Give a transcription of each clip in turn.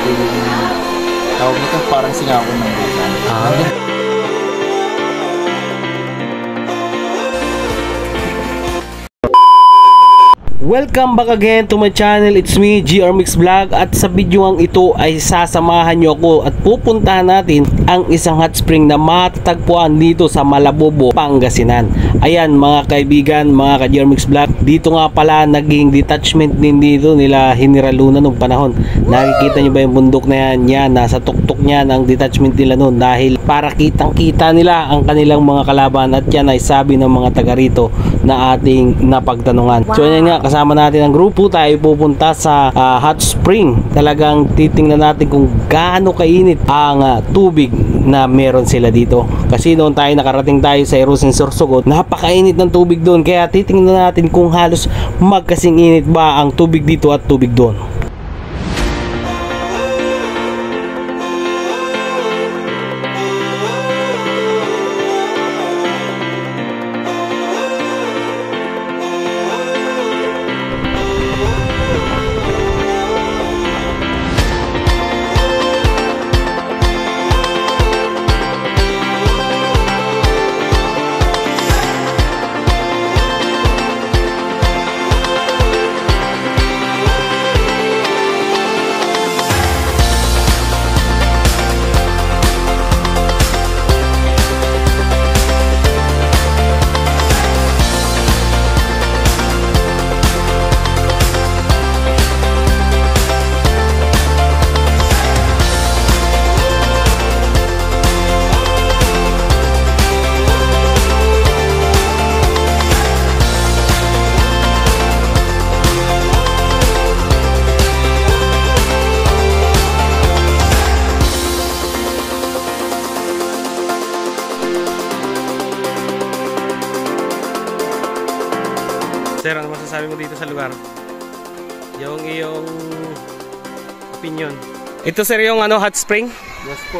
po yung tawag nito, parang singawan ng bulan. Welcome back again to my channel. It's me, GR Mix Vlog. At sa videoang ito ay sasamahan nyo ako at pupuntahan natin ang isang hot spring na matatagpuan dito sa Malabobo, Pangasinan. Ayan mga kaibigan, mga ka-GR Mix Vlog, dito nga pala naging detachment din dito nila General Luna nung panahon. Nakikita nyo ba yung bundok na yan? Yan, nasa tuktok niyan ang detachment nila noon, dahil para kitang kita nila ang kanilang mga kalaban. At yan ay sabi ng mga taga rito na ating napagtanungan. So yan nga, kasama natin ang grupo, tayo pupunta sa hot spring. Talagang titingnan natin kung gaano kainit ang tubig na meron sila dito. Kasi noon nakarating tayo sa Erosin Sorsogon, napakainit ng tubig doon. Kaya titingnan natin kung halos magkasing init ba ang tubig dito at tubig doon. Sir, ano masasabi mo dito sa lugar? Yung iyong opinion. Ito sir yung hot spring? Yes po.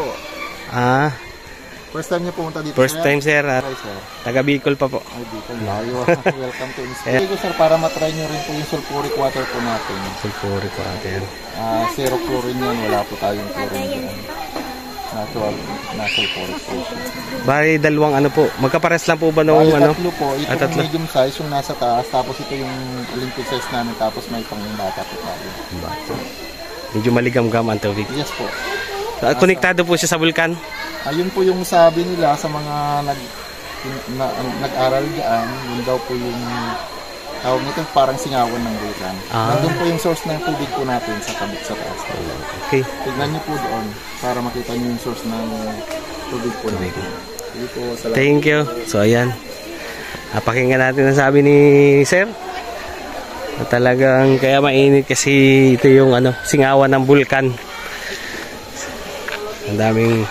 First time niyo pumunta dito? First time sir. Taga Bicol pa po. Ay, Bicol. Welcome to Inspire. Sir, para matry nyo rin po yung sulfuric water po natin. Sulfuric water. Zero chlorine yan. Wala po tayong chlorine dyan. Natural sulfuric po. Bali, dalawang po. Magkapares lang po ba nung tatlo po. Ito yung medium size, yung nasa taas. Tapos ito yung Olympic size namin. Tapos may pang bata po tayo. Medyo maligam-gam ang tubig. Yes po. Konektado po siya sa vulkan? Ayun po yung sabi nila sa mga nag-aral dyan. Yun daw po yung tawag nito, parang singawan ng bulan. Nandun po yung source ng tubig po natin sa kabit sa taas. Okay. Tignan niyo po doon para makita niyo yung source ng tubig po natin. Thank you. So ayan, pakinggan natin ang sabi ni sir. Talagang kaya mainit kasi ito yung singawan ng bulkan. Ang daming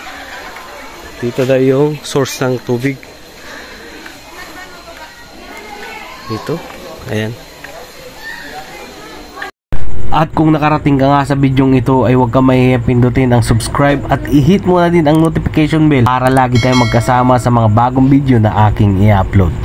dito daw yung source ng tubig dito. Ayan. At kung nakarating ka nga sa bidyong ito ay huwag ka mahihiyang pindutin ang subscribe at i-hit mo na din ang notification bell para lagi tayong magkasama sa mga bagong video na aking i-upload.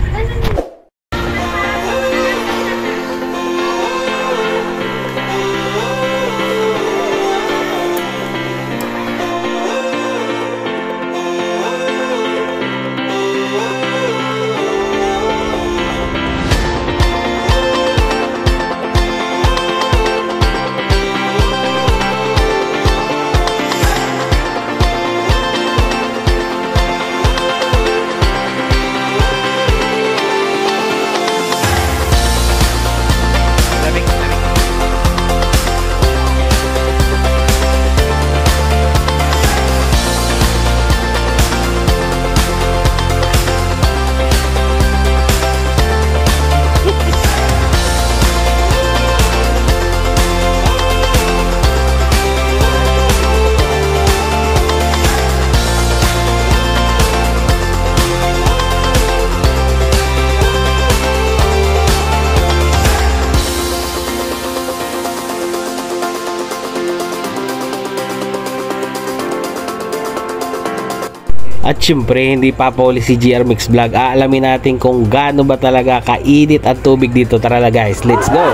At syempre, hindi papahuli si GR Mix Vlog. Aalamin natin kung gaano ba talaga kainit ang tubig dito. Tara na guys, let's go!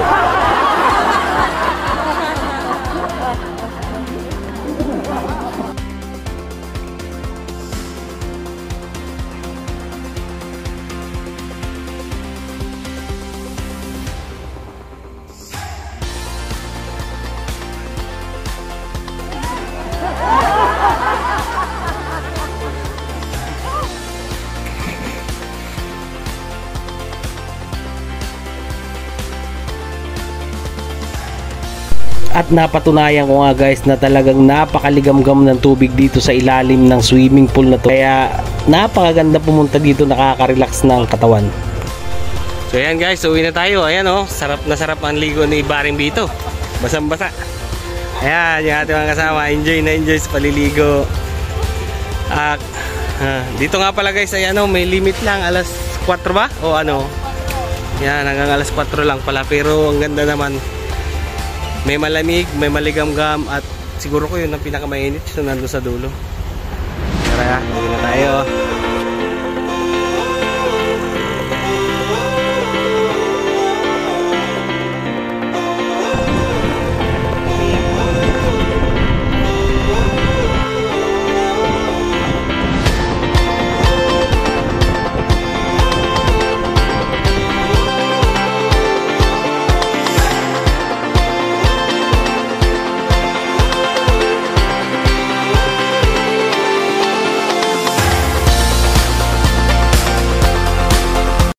At napatunayan ko nga guys na talagang napakaligamgam ng tubig dito sa ilalim ng swimming pool na to. Kaya napakaganda pumunta dito, nakaka-relax ng katawan. So ayan guys, uwi na tayo. Ayan sarap na sarap ang ligo ni Baring Bito. Basang-basa. Ayan, yung ating mga kasama, enjoy na enjoy sa paliligo. Dito nga pala guys ay may limit lang, alas 4 ba? O yan, hanggang alas 4 lang pala. Pero ang ganda naman, may malamig, may maligamgam, at siguro ko yun ang pinakamainit, so nandun sa dulo. Tara, uwi na tayo.